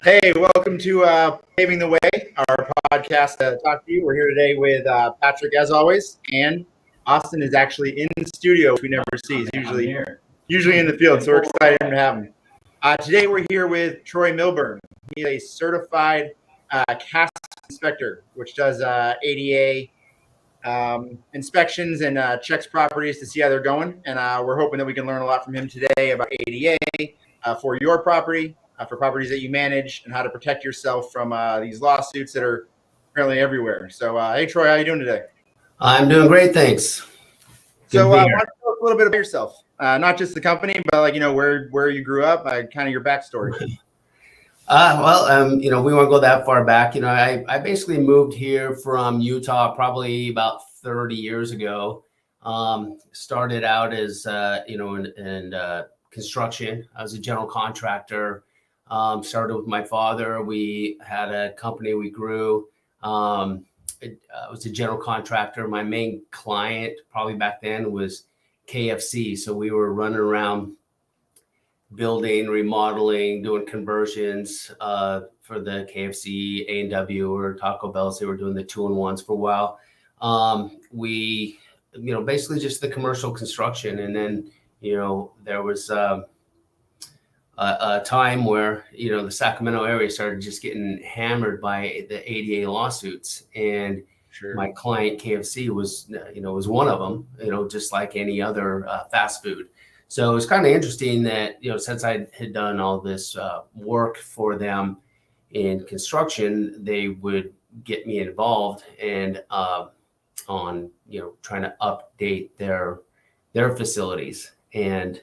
Hey, welcome to Paving the Way, our podcast to talk to you. We're here today with Patrick, as always, and Austin is actually in the studio, which we never see. He's usually in the field, so we're excited to have him. Today we're here with Troy Milburn. He's a certified CASp inspector, which does ADA inspections and checks properties to see how they're going. And we're hoping that we can learn a lot from him today about ADA for your property, for properties that you manage, and how to protect yourself from these lawsuits that are apparently everywhere. So, hey, Troy, how you doing today? I'm doing great, thanks. So, why don't you tell us a little bit about yourself? Not just the company, but where you grew up, kind of your backstory. We won't go that far back. I basically moved here from Utah probably about 30 years ago. Started out as, in construction. I was a general contractor. Started with my father. We had a company we grew. I was a general contractor. My main client probably back then was KFC. So we were running around building, remodeling, doing conversions for the KFC, A&W, or Taco Bell. So they were doing the 2-in-1s for a while. We, basically just the commercial construction. And then, there was a time where, the Sacramento area started just getting hammered by the ADA lawsuits. And my client KFC was one of them, just like any other fast food. So it was kind of interesting that, since I had done all this work for them in construction, they would get me involved and on, trying to update their facilities. And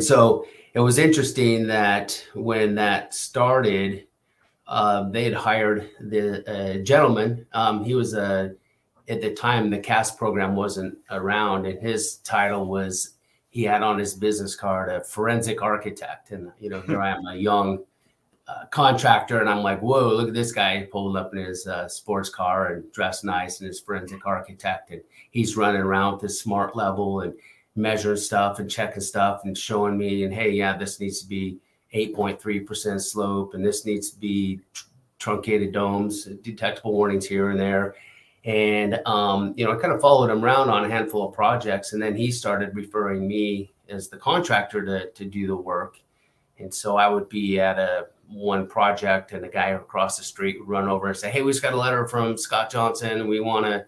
so it was interesting that when that started, they had hired the gentleman. He was at the time, the CASp program wasn't around, and his title was, he had on his business card, a forensic architect. And, here I am, a young contractor, and I'm like, whoa, look at this guy. He pulled up in his sports car and dressed nice, and his forensic architect. And he's running around with his smart level and measuring stuff and checking stuff and showing me, and hey, yeah, this needs to be 8.3% slope, and this needs to be truncated domes, detectable warnings here and there. And, I kind of followed him around on a handful of projects. And then he started referring me as the contractor to do the work. And so I would be at one project, and a guy across the street would run over and say, hey, we just got a letter from Scott Johnson. We want to,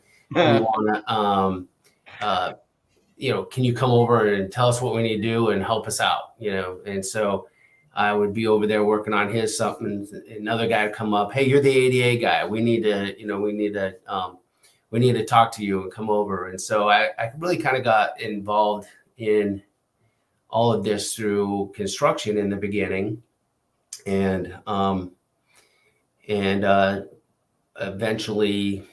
can you come over and tell us what we need to do and help us out? And so I would be over there working on something. Another guy would come up, hey, you're the ADA guy. We need to talk to you and come over. And so I really kind of got involved in all of this through construction in the beginning. And eventually,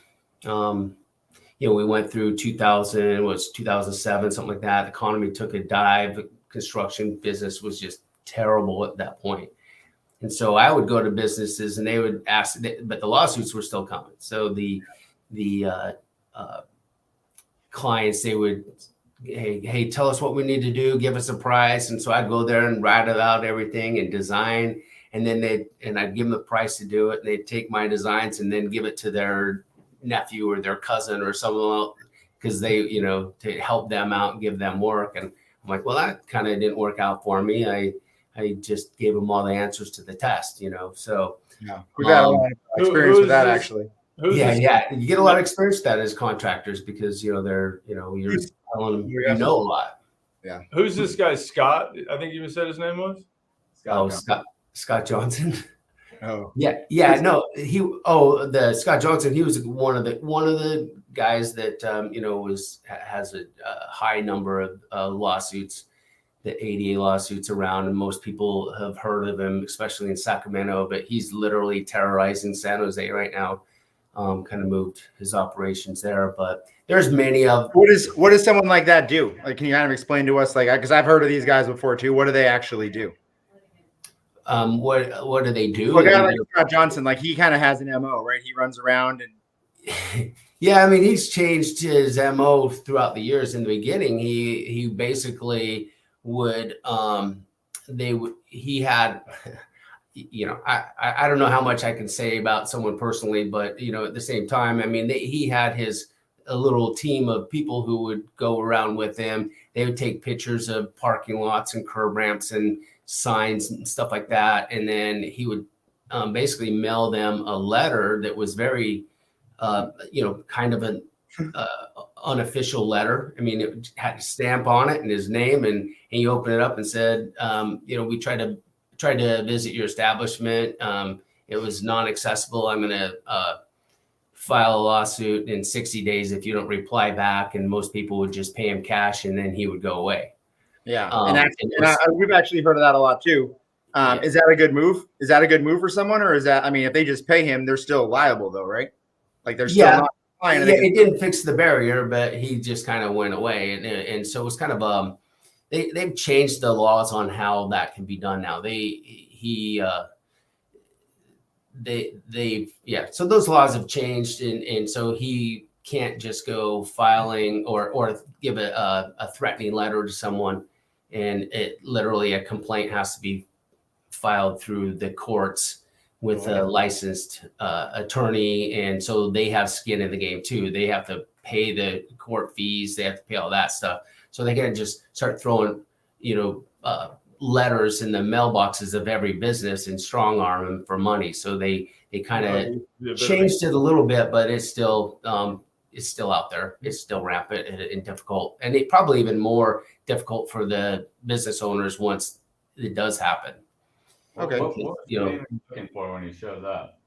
we went through 2007, something like that. The economy took a dive. The construction business was just terrible at that point. And so I would go to businesses and they would ask, but the lawsuits were still coming. So the clients, they would, hey, tell us what we need to do, give us a price. And so I'd go there and write about everything and design, and then I'd give them the price to do it, and they'd take my designs and then give it to their nephew or their cousin or someone else, because they, to help them out and give them work. And I'm like, well, that kind of didn't work out for me. I just gave them all the answers to the test, so. Yeah, we've had a lot of experience with that, actually. Yeah. You get a lot of experience with that as contractors, because they're you're telling them a lot. Yeah. Who's this guy, Scott? I think you said his name was Scott Johnson. Oh yeah. No, the Scott Johnson. He was one of the guys that has a high number of lawsuits, the ADA lawsuits around, and most people have heard of him, especially in Sacramento. But he's literally terrorizing San Jose right now. Kind of moved his operations there, but there's many of. What does someone like that do? Like, can you kind of explain to us, because I've heard of these guys before too. What do they actually do? What do they do? Well, a guy like Scott Johnson, he kind of has an MO, right? He runs around and. Yeah, he's changed his MO throughout the years. In the beginning, he basically would he had, I don't know how much I can say about someone personally, but at the same time, I mean, he had a little team of people who would go around with him. They would take pictures of parking lots and curb ramps and signs and stuff like that. And then he would basically mail them a letter that was very, kind of an unofficial letter. I mean, it had a stamp on it and his name, and you open it up and said, we tried to visit your establishment. It was non-accessible. I'm going to file a lawsuit in 60 days if you don't reply back. And most people would just pay him cash and then he would go away. Yeah. We've actually heard of that a lot too. Yeah. Is that a good move? Is that a good move for someone, or is that, I mean, if they just pay him, they're still liable though, right? Like they're still not fine. Yeah, it didn't fix the barrier, but he just kind of went away. And so it was kind of, they've changed the laws on how that can be done now. So those laws have changed, and so he can't just go filing or give a threatening letter to someone, and it literally a complaint has to be filed through the courts with a licensed attorney, and so they have skin in the game too. They have to pay the court fees, they have to pay all that stuff, so they can't just start throwing letters in the mailboxes of every business and strong arm them for money. So they kind of changed it a little bit, but it's still out there. It's still rampant and difficult, and it probably even more difficult for the business owners once it does happen. Okay. What's looking for when he shows up?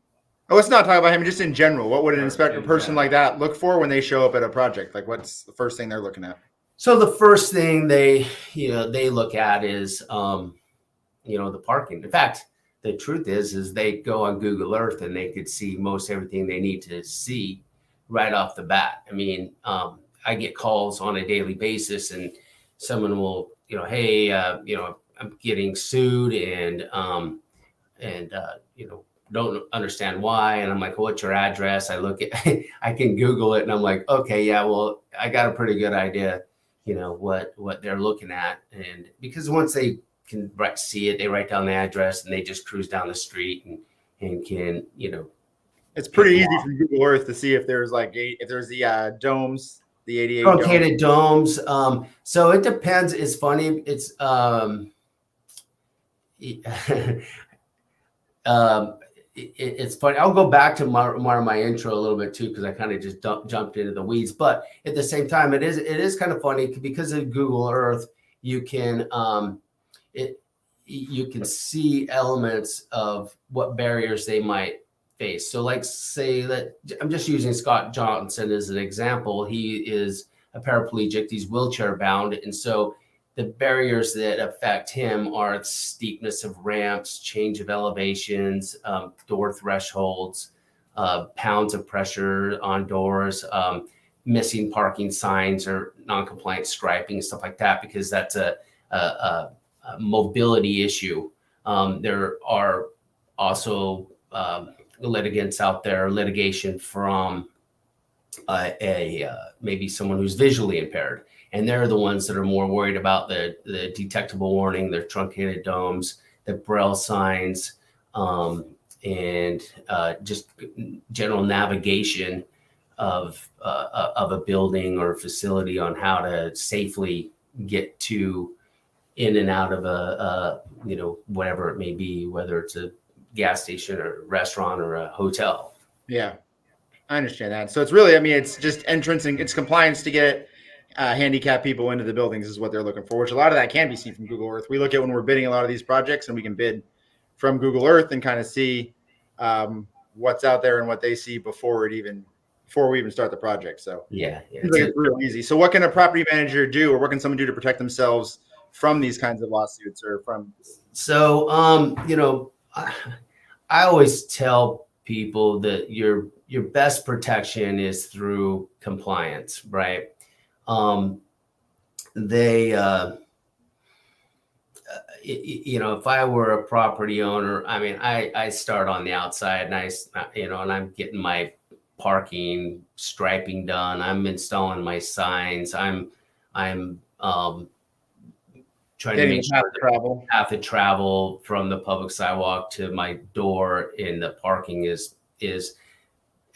Oh, let's not talk about him. Just in general, what would an inspector person like that look for when they show up at a project? Like, what's the first thing they're looking at? So the first thing they look at is, the parking. In fact, the truth is they go on Google Earth and they could see most everything they need to see right off the bat. I mean, I get calls on a daily basis, and someone will, hey, I'm getting sued and don't understand why. And I'm like, what's your address? I look at, I can Google it, and I'm like, okay, yeah, well, I got a pretty good idea, what they're looking at. And because once they can see it, they write down the address and they just cruise down the street and can, it's pretty easy from Google Earth to see if there's the domes, the 88 truncated domes. So it depends. It's funny. It's, it's funny. I'll go back to my intro a little bit too, because I kind of just jumped into the weeds. But at the same time, it is kind of funny because of Google Earth. You can see elements of what barriers they might face. So, like, say that I'm just using Scott Johnson as an example. He is a paraplegic. He's wheelchair bound, and so the barriers that affect him are steepness of ramps, change of elevations, door thresholds, pounds of pressure on doors, missing parking signs or non-compliant striping, stuff like that, because that's a mobility issue. There are also litigants out there, litigation from maybe someone who's visually impaired. And they're the ones that are more worried about the detectable warning, their truncated domes, the braille signs, and just general navigation of a building or facility on how to safely get to in and out of a whatever it may be, whether it's a gas station or a restaurant or a hotel. Yeah, I understand that. So it's really, I mean, it's just entrance and it's compliance to get handicapped people into the buildings is what they're looking for, which a lot of that can be seen from Google Earth. We look at when we're bidding a lot of these projects, and we can bid from Google Earth and kind of see what's out there and what they see before we even start the project. So yeah, it's real easy. So what can a property manager do, or what can someone do to protect themselves from these kinds of lawsuits or from? So I always tell people that your best protection is through compliance, right? If I were a property owner, I mean, I start on the outside, and and I'm getting my parking striping done. I'm installing my signs. I'm trying to Getting make the path sure to travel. path of travel from the public sidewalk to my door in the parking is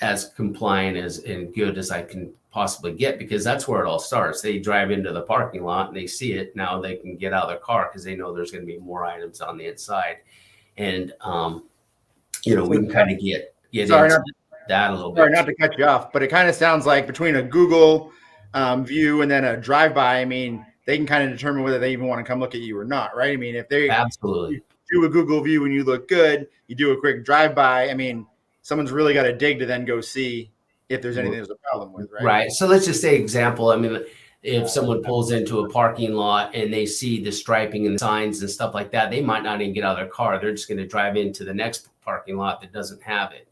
as compliant as and good as I can possibly get, because that's where it all starts. They drive into the parking lot and they see it. Now they can get out of their car because they know there's going to be more items on the inside. And we can kind of get Sorry, into that a little Sorry, bit. not to cut you off, but it kind of sounds like between a Google view and then a drive-by, I mean, they can kind of determine whether they even want to come look at you or not, right? I mean, if they Absolutely. do a Google view and you look good, you do a quick drive-by, I mean, someone's really got to dig to then go see if there's anything there's a problem with, right? Right. So let's just say example. I mean, if someone pulls into a parking lot and they see the striping and the signs and stuff like that, they might not even get out of their car. They're just going to drive into the next parking lot that doesn't have it.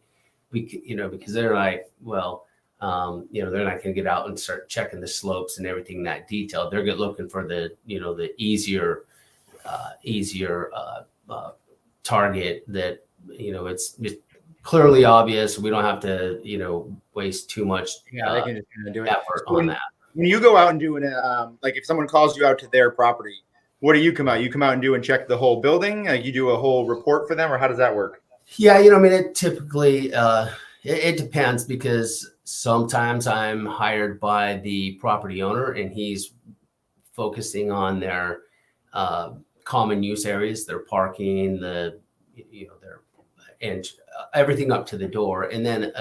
Because they're like, well, they're not going to get out and start checking the slopes and everything that detailed. They're looking for the easier target that, it's clearly obvious. We don't have to, waste too much They can just kind of do it. effort on that. When you go out and do an, like if someone calls you out to their property, what do you come out? You come out and do and check the whole building? Like you do a whole report for them, or how does that work? Yeah, it typically it depends, because sometimes I'm hired by the property owner and he's focusing on their common use areas, their parking, their and everything up to the door. And then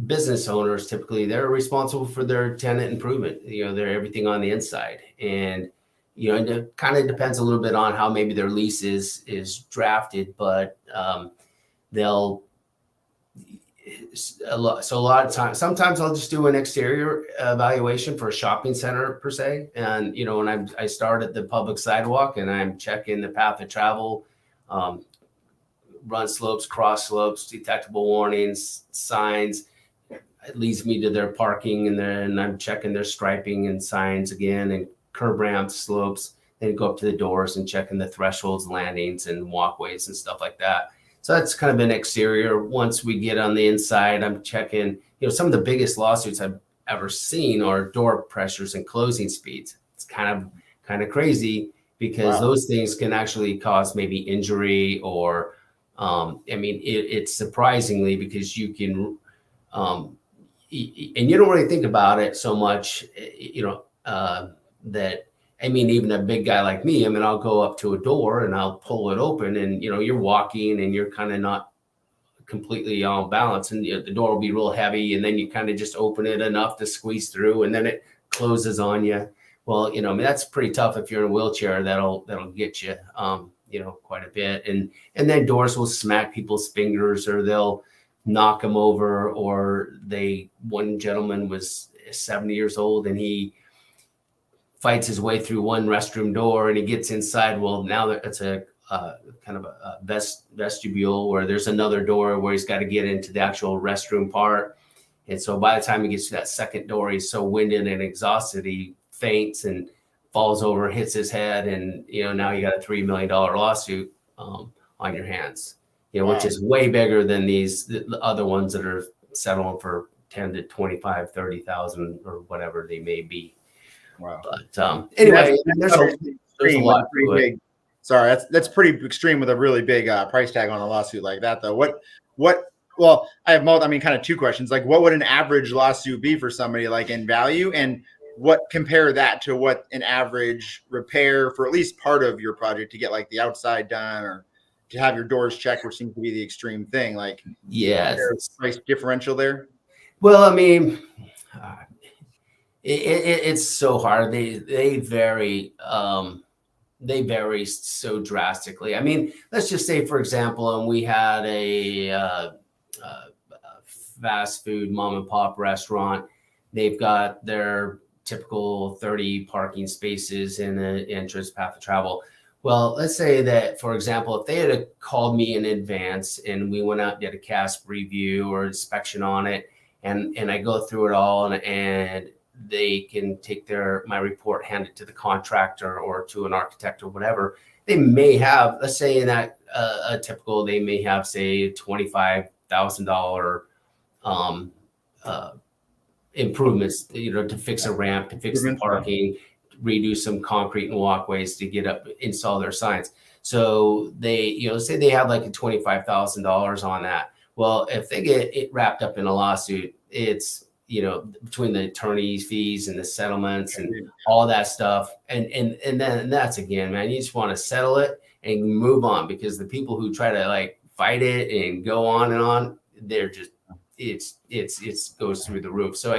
business owners, typically they're responsible for their tenant improvement, they're everything on the inside. And and it kind of depends a little bit on how maybe their lease is drafted, but they'll a lot of times, sometimes I'll just do an exterior evaluation for a shopping center per se. And when I start at the public sidewalk and I'm checking the path of travel, run slopes, cross slopes, detectable warnings, signs. It leads me to their parking, and then I'm checking their striping and signs again, and curb ramps, slopes. Then go up to the doors and checking the thresholds, landings, and walkways and stuff like that. So that's kind of an exterior. Once we get on the inside, I'm checking. Some of the biggest lawsuits I've ever seen are door pressures and closing speeds. It's kind of crazy, because those things can actually cause maybe injury or, it's surprisingly, because you can, and you don't really think about it so much, that, even a big guy like me, I'll go up to a door and I'll pull it open, and, you're walking and you're kind of not completely on balance, and the door will be real heavy, and then you kind of just open it enough to squeeze through, and then it closes on you. Well, that's pretty tough if you're in a wheelchair. That'll get you, quite a bit. And then doors will smack people's fingers, or they'll knock them over, or one gentleman was 70 years old and he fights his way through one restroom door and he gets inside. Well, now it's a kind of a vestibule where there's another door where he's got to get into the actual restroom part. And so by the time he gets to that second door, he's so winded and exhausted, he faints and falls over, hits his head. And, now you got a $3 million lawsuit on your hands, which is way bigger than the other ones that are settling for 10 to 25, 30,000 or whatever they may be. Wow. But anyway, there's a lot to it. Big. Sorry, that's pretty extreme with a really big price tag on a lawsuit like that, though. Well, I have kind of two questions. Like, what would an average lawsuit be for somebody, like, in value, and compare that to what an average repair for at least part of your project to get like the outside done or to have your doors checked, which seems to be the extreme thing. Like, yeah, price differential there. Well, it's so hard. They vary. They vary so drastically. Let's just say, for example, we had a fast food mom and pop restaurant. They've got their typical 30 parking spaces in the entrance path of travel. Well, let's say that, for example, if they had called me in advance and we went out and did a CASp review or inspection on it, and I go through it all, and they can take my report, hand it to the contractor or to an architect or whatever, they may have, let's say in that a typical, they may have, say, $25,000 improvements, to fix a ramp, to fix the parking, redo some concrete and walkways to install their signs. So they, say they have like a $25,000 on that. Well, if they get it wrapped up in a lawsuit, it's, between the attorney's fees and the settlements and all that stuff. And then that's, again, man, you just want to settle it and move on, because the people who try to like fight it and go on and on, they're just, it's goes through the roof. So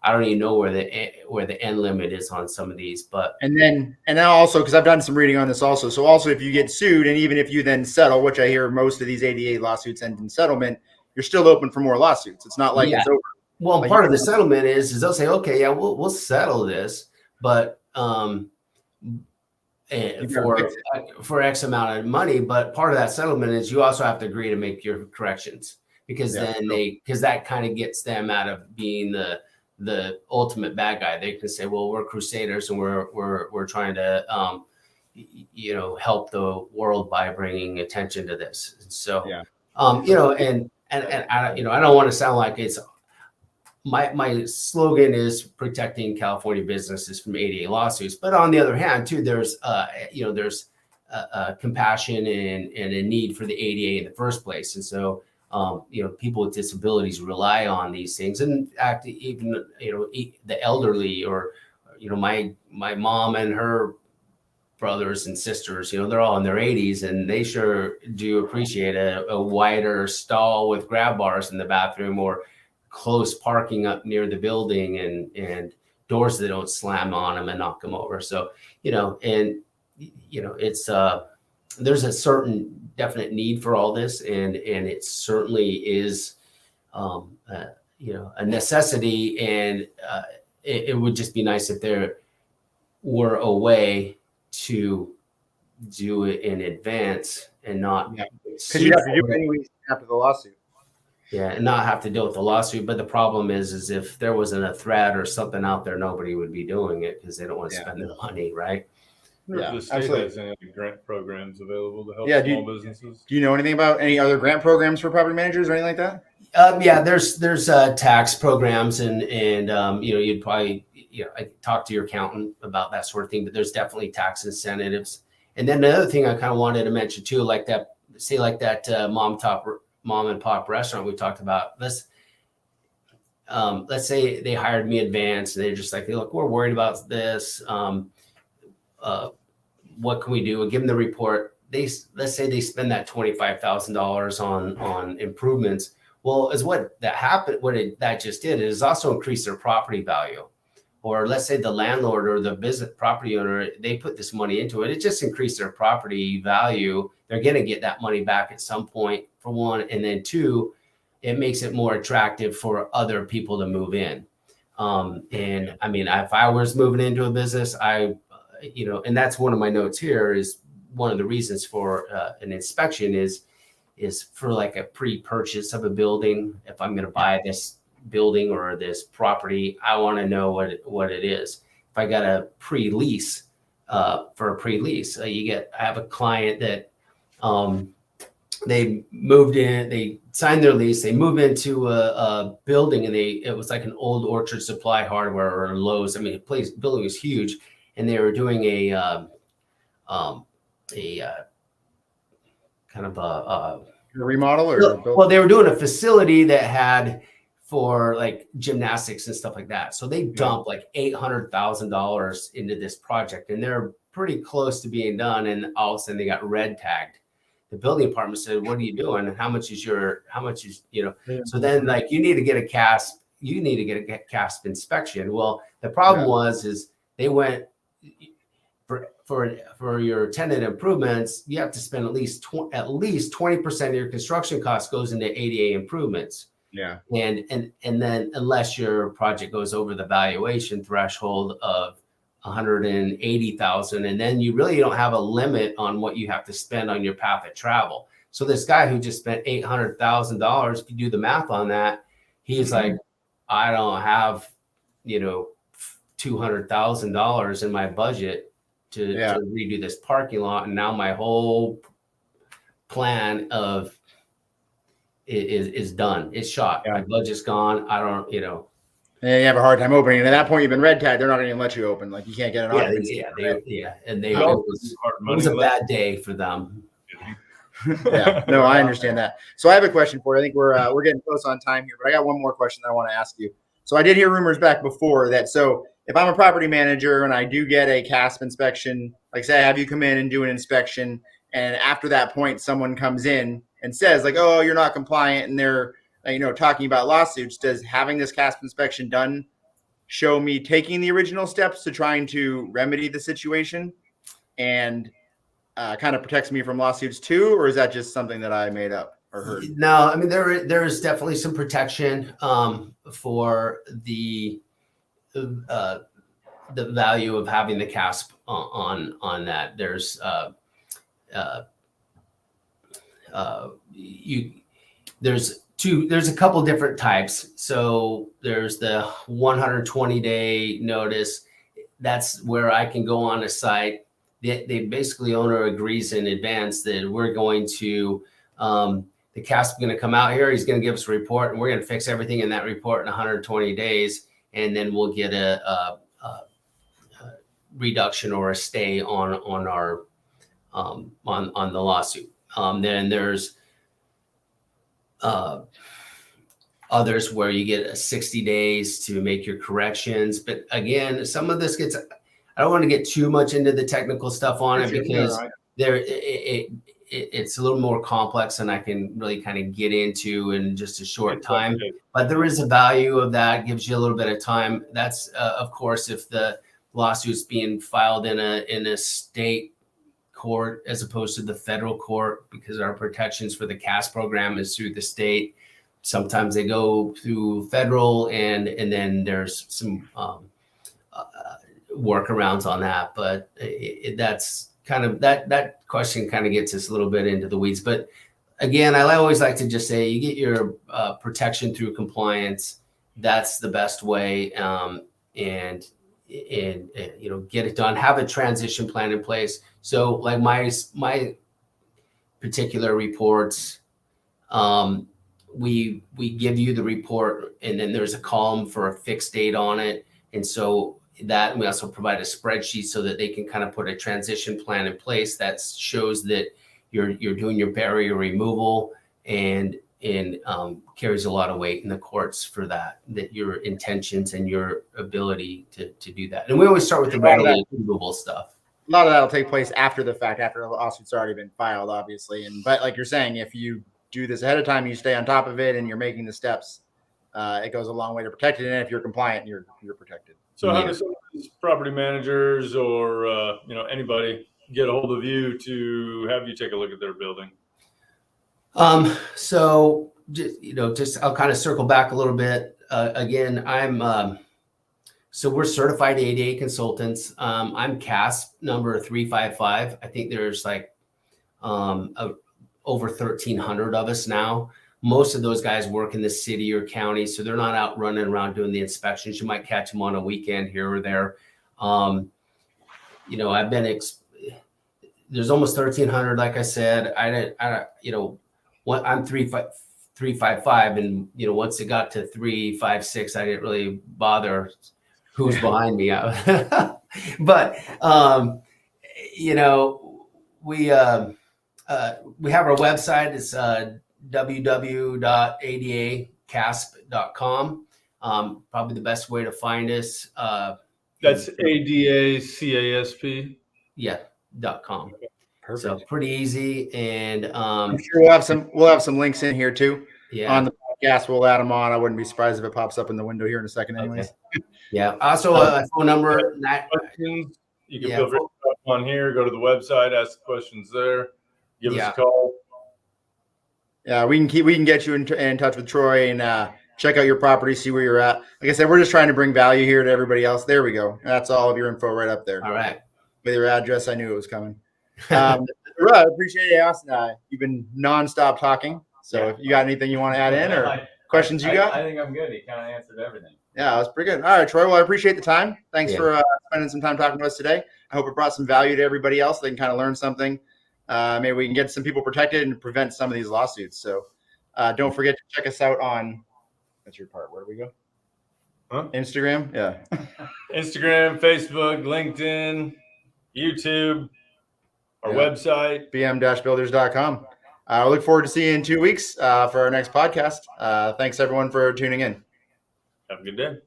I don't even know where the end limit is on some of these, but. And then also, because I've done some reading on this also. So also, if you get sued, and even if you then settle, which I hear most of these ADA lawsuits end in settlement, you're still open for more lawsuits. It's not like it's over. Well, part of the settlement is they'll say, okay, yeah, we'll settle this, but for X amount of money. But part of that settlement is you also have to agree to make your corrections, because because that kind of gets them out of being the ultimate bad guy. They can say, well, we're crusaders and we're trying to help the world by bringing attention to this. So and I don't want to sound like it's my slogan is protecting California businesses from ADA lawsuits, but on the other hand too, there's compassion and a need for the ADA in the first place. And so people with disabilities rely on these things. And in fact, even the elderly, or my mom and her brothers and sisters, they're all in their 80s, and they sure do appreciate a wider stall with grab bars in the bathroom, or close parking up near the building, and doors that don't slam on them and knock them over. So it's there's a certain definite need for all this, and it certainly is a necessity. And it would just be nice if there were a way to do it in advance and not because you have to do it anyways after the lawsuit. Yeah, and not have to deal with the lawsuit. But the problem is if there wasn't a threat or something out there, nobody would be doing it, because they don't want to spend the money, right? Yeah, the state has any grant programs available to help small businesses. Do you know anything about any other grant programs for property managers or anything like that? There's tax programs, and you'd probably I talk to your accountant about that sort of thing. But there's definitely tax incentives. And then the other thing I kind of wanted to mention too, like that mom and pop restaurant we talked about. Let's say they hired me in advance, and they're just like, hey, look, we're worried about this. What can we do? We'll give them the report. Let's say they spend that $25,000 on improvements. Well, is what that happened. That just did is also increase their property value. Or let's say the landlord or the business property owner, they put this money into it. It just increased their property value. They're going to get that money back at some point, for one. And then two, it makes it more attractive for other people to move in. And I mean, if I was moving into a business, and that's one of my notes here, is one of the reasons for an inspection is for like a pre-purchase of a building. If I'm going to buy this building or this property, I want to know what it is. If I got a pre-lease, for a pre-lease, I have a client that they moved in, they signed their lease, they moved into a building, and it was like an old Orchard Supply Hardware or Lowe's. I mean, the building was huge, and they were doing a kind of a remodel, they were doing a facility that had for like gymnastics and stuff like that. So they dumped like $800,000 into this project, and they're pretty close to being done. And all of a sudden they got red tagged. The building department said, "What are you doing? And how much is So then like, you need to get a CASp inspection." Well, the problem is they went for your tenant improvements, you have to spend at least 20% of your construction costs goes into ADA improvements. Yeah. And then unless your project goes over the valuation threshold of 180,000, and then you really don't have a limit on what you have to spend on your path of travel. So this guy who just spent $800,000, if you do the math on that, he's like, I don't have, $200,000 in my budget to redo this parking lot, and now my whole plan is done. It's shot. My budget's gone. I don't, And you have a hard time opening. And at that point, you've been red tagged. They're not going to even let you open. Like you can't get an occupancy. And it was a bad day for them. Yeah, no, I understand that. So I have a question for you. I think we're getting close on time here, but I got one more question that I want to ask you. So I did hear rumors back before that. So if I'm a property manager and I do get a CASp inspection, like say I have you come in and do an inspection, and after that point, someone comes in and says like, "Oh, you're not compliant," and they're talking about lawsuits. Does having this CASp inspection done show me taking the original steps to trying to remedy the situation and kind of protects me from lawsuits too, or is that just something that I made up or heard? No, I mean there is definitely some protection for the value of having the CASp on that. There's there's a couple different types. So there's the 120-day notice. That's where I can go on a site. They basically, owner agrees in advance that we're going to, the CASp is going to come out here. He's going to give us a report, and we're going to fix everything in that report in 120 days, and then we'll get a reduction or a stay on our on the lawsuit. Then there's others where you get 60 days to make your corrections. But again, some of this gets, I don't want to get too much into the technical stuff on it because it's a little more complex than I can really kind of get into in just a short time. But there is a value of that. It gives you a little bit of time. That's of course, if the lawsuit's being filed in a state court as opposed to the federal court, because our protections for the CASp program is through the state. Sometimes they go through federal, and then there's some workarounds on that. But that's kind of that question kind of gets us a little bit into the weeds. But again, I always like to just say you get your protection through compliance. That's the best way, and get it done. Have a transition plan in place. So like my particular reports, we give you the report, and then there's a column for a fixed date on it. And so that we also provide a spreadsheet so that they can kind of put a transition plan in place that shows that you're doing your barrier removal, and carries a lot of weight in the courts for that your intentions and your ability to do that. And we always start with the readily removable stuff. A lot of that will take place after the fact, after the lawsuit's already been filed, obviously. But like you're saying, if you do this ahead of time, you stay on top of it, and you're making the steps, it goes a long way to protect it. And if you're compliant, you're protected. So how do some of these property managers or anybody get a hold of you to have you take a look at their building? So just I'll kind of circle back a little bit. Again, so we're certified ADA consultants. I'm CASp number 355. I think there's like over 1,300 of us now. Most of those guys work in the city or county, so they're not out running around doing the inspections. You might catch them on a weekend here or there. I've been there's almost 1,300, like I said. I'm 355, and once it got to 356, I didn't really bother who's behind me. But we have our website. It's www.adacasp.com. Probably the best way to find us. That's ADACASP. Yeah, .com. Perfect. So pretty easy, and I'm sure we'll have some links in here too. Yeah. On the podcast, we'll add them on. I wouldn't be surprised if it pops up in the window here in a second, anyways. Okay. Yeah. Also, a phone number. Questions, you can feel free to come on here. Go to the website, ask the questions there. Give us a call. Yeah, we can get you in touch with Troy and check out your property, see where you're at. Like I said, we're just trying to bring value here to everybody else. There we go. That's all of your info right up there. All right. With your address, I knew it was coming. I appreciate it, Austin. You've been nonstop talking. So if you got anything you want to add in or questions you got? I think I'm good. He kind of answered everything. Yeah, that's pretty good. All right, Troy. Well, I appreciate the time. Thanks for spending some time talking to us today. I hope it brought some value to everybody else. They can kind of learn something. Maybe we can get some people protected and prevent some of these lawsuits. So don't forget to check us out on, that's your part. Where do we go? Instagram. Yeah. Instagram, Facebook, LinkedIn, YouTube, our website. bm-builders.com. I look forward to seeing you in 2 weeks for our next podcast. Thanks everyone for tuning in. Have a good day.